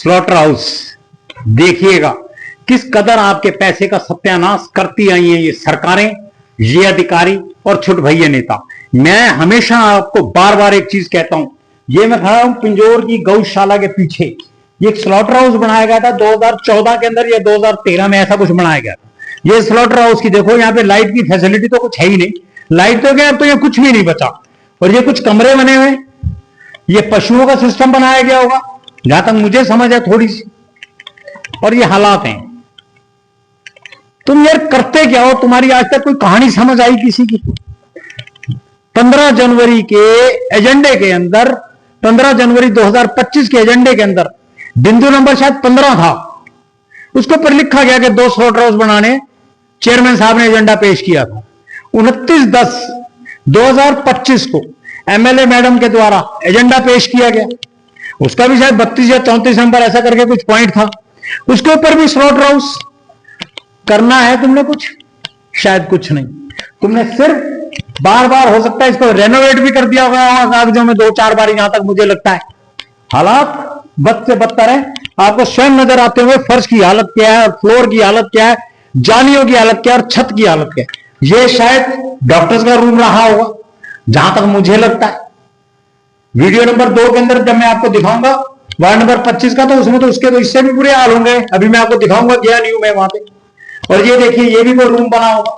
Slaughter house देखिएगा किस कदर आपके पैसे का सत्यानाश करती आई हैं ये सरकारें, ये अधिकारी और छोटे भैया नेता। मैं हमेशा आपको बार बार एक चीज कहता हूं, ये मैं खड़ा हूं पिंजौर की गौशाला के पीछे। ये एक स्लॉटर हाउस बनाया गया था 2014 के अंदर या 2013 में, ऐसा कुछ बनाया गया था। ये स्लॉटर हाउस की देखो, यहाँ पे लाइट की फैसिलिटी तो कुछ है ही नहीं, लाइट तो क्या, अब तो यहाँ कुछ भी नहीं बचा। और ये कुछ कमरे बने हुए, ये पशुओं का सिस्टम बनाया गया होगा जहां तक मुझे समझ है थोड़ी सी। और ये हालात हैं। तुम यार करते क्या हो? तुम्हारी आज तक कोई कहानी समझ आई किसी की? 15 जनवरी के एजेंडे के अंदर, 15 जनवरी 2025 के एजेंडे के अंदर बिंदु नंबर शायद 15 था, उसके ऊपर लिखा गया कि 2 स्लॉटर हाउस बनाने चेयरमैन साहब ने एजेंडा पेश किया था। 29/10/2025 को एमएलए मैडम के द्वारा एजेंडा पेश किया गया, उसका भी शायद 32 या 34 नंबर ऐसा करके कुछ पॉइंट था। उसके ऊपर भी स्लॉटर हाउस करना है तुमने कुछ? शायद कुछ नहीं। तुमने सिर्फ बार बार हो सकता है इसको रेनोवेट भी कर दिया गया होगा कागजों में 2-4 बार, यहां तक मुझे लगता है। हालात बद से बदतर है। आपको स्वयं नजर आते हुए फर्श की हालत क्या है, फ्लोर की हालत क्या है, जालियों की हालत क्या है और छत की हालत क्या है। ये शायद डॉक्टर्स का रूम रहा होगा जहां तक मुझे लगता है। वीडियो नंबर 2 के अंदर जब मैं आपको दिखाऊंगा वार्ड नंबर 25 का, तो उसमें तो उसके तो इससे भी बुरे हाल होंगे। अभी मैं आपको दिखाऊंगा, गया नहीं हूं मैं वहां पे। और ये देखिए, ये भी कोई रूम बना होगा।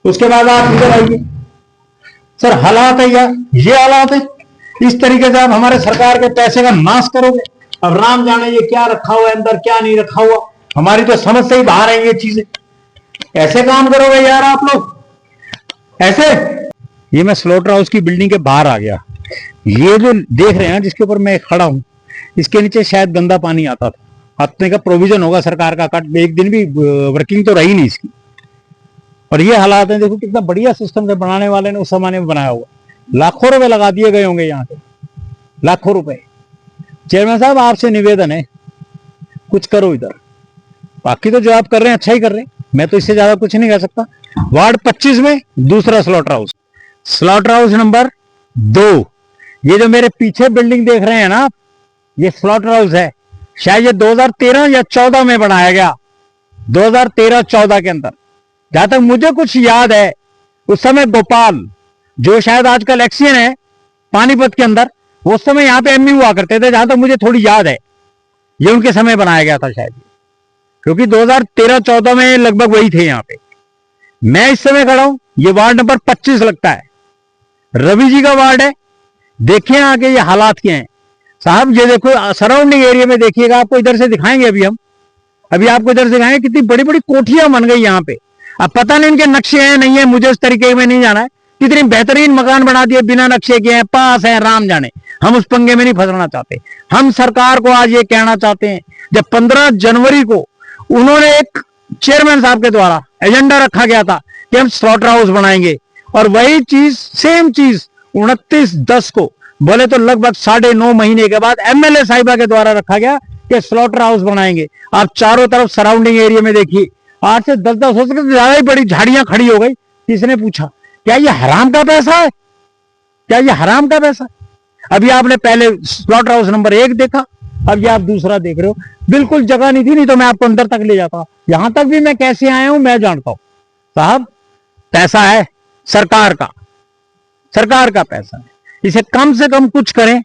उसके बाद आप इधर आइए सर, हालात है यार, ये हालात है। इस तरीके से आप हमारे सरकार के पैसे का नाश करोगे। अब राम जाने ये क्या रखा हुआ है अंदर, क्या नहीं रखा हुआ, हमारी तो समझ से ही बाहर है ये चीजें। ऐसे काम करोगे यार आप लोग, ऐसे? ये मैं स्लॉटर हाउस की बिल्डिंग के बाहर आ गया। ये जो देख रहे हैं जिसके ऊपर मैं खड़ा हूं, इसके नीचे शायद गंदा पानी आता था। हफ्ते का प्रोविजन होगा सरकार का, कट एक दिन भी वर्किंग तो रही नहीं इसकी। और ये हालात है, देखो कितना बढ़िया सिस्टम से बनाने वाले ने उस जमाने में बनाया हुआ। लाखों रुपए लगा दिए गए होंगे यहाँ पे, लाखों रुपए। चेयरमैन साहब आपसे निवेदन है, कुछ करो इधर। बाकी तो जो आप कर रहे हैं अच्छा ही कर रहे हैं, मैं तो इससे ज्यादा कुछ नहीं कर सकता। वार्ड 25 में दूसरा slaughter house, slaughter house number 2। ये जो मेरे पीछे बिल्डिंग देख रहे हैं ना, ये स्लॉटर हाउस है। शायद ये 2013 या 14 में बनाया गया, 2013-14 के अंदर, जहां तक मुझे कुछ याद है। उस समय गोपाल, जो शायद आजकल एक्सियन है पानीपत के अंदर, उस समय यहाँ पे एमई हुआ करते थे, जहां तक मुझे थोड़ी याद है। ये उनके समय बनाया गया था शायद, क्योंकि 2013-14 में लगभग वही थे यहाँ पे। मैं इस समय खड़ा हूं, ये वार्ड नंबर 25 लगता है, रवि जी का वार्ड है। देखिए आगे ये हालात क्या हैं साहब। ये देखो सराउंडिंग एरिया में देखिएगा, आपको इधर से दिखाएंगे। अभी आपको इधर से दिखाएंगे कितनी बड़ी बड़ी कोठियां बन गई यहाँ पे। अब पता नहीं इनके नक्शे हैं नहीं है, मुझे उस तरीके में नहीं जाना है। कितनी बेहतरीन मकान बना दिए, बिना नक्शे के हैं, पास है, राम जाने। हम उस पंगे में नहीं फंसना चाहते। हम सरकार को आज ये कहना चाहते हैं, जब 15 जनवरी को उन्होंने एक चेयरमैन साहब के द्वारा एजेंडा रखा गया था कि हम स्लॉटर हाउस बनाएंगे, और वही चीज, सेम चीज 29/10 को, बोले तो लगभग 9.5 महीने के बाद एमएलए साहिबा के द्वारा रखा गया कि स्लॉटर हाउस बनाएंगे। आप चारों तरफ सराउंडिंग एरिया में देखिए, 8 से 10 हो सकते ज्यादा ही बड़ी झाड़ियां खड़ी हो गई। किसने पूछा क्या ये हराम का पैसा है? क्या ये हराम का पैसा? अभी आपने पहले स्लॉटर हाउस नंबर 1 देखा, अब ये आप दूसरा देख रहे हो। बिल्कुल जगह नहीं थी, नहीं तो मैं आपको अंदर तक ले जाता। यहां तक भी मैं कैसे आया हूं मैं जानता हूं साहब। पैसा है सरकार का, सरकार का पैसा है, इसे कम से कम कुछ करें।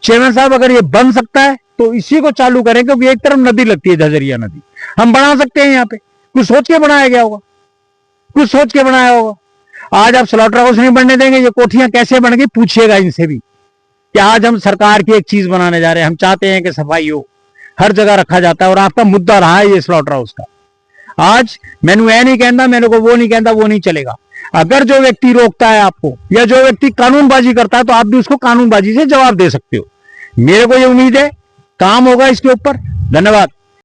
चेयरमैन साहब अगर ये बन सकता है तो इसी को चालू करें, क्योंकि एक तरफ नदी लगती है, झजरिया नदी। हम बना सकते हैं यहाँ पे, कुछ सोच के बनाया गया होगा, कुछ सोच के बनाया होगा। आज आप स्लॉटर हाउस नहीं बनने देंगे, ये कोठियां कैसे बन गई पूछिएगा इनसे भी। कि आज हम सरकार की एक चीज बनाने जा रहे हैं, हम चाहते हैं कि सफाई हो, हर जगह रखा जाता है, और आपका मुद्दा रहा है ये स्लॉटर हाउस का। आज मैंने ये नहीं कहता, मैंने को वो नहीं कहता, वो नहीं चलेगा। अगर जो व्यक्ति रोकता है आपको, या जो व्यक्ति कानूनबाजी करता है, तो आप भी उसको कानूनबाजी से जवाब दे सकते हो। मेरे को ये उम्मीद है काम होगा इसके ऊपर। धन्यवाद।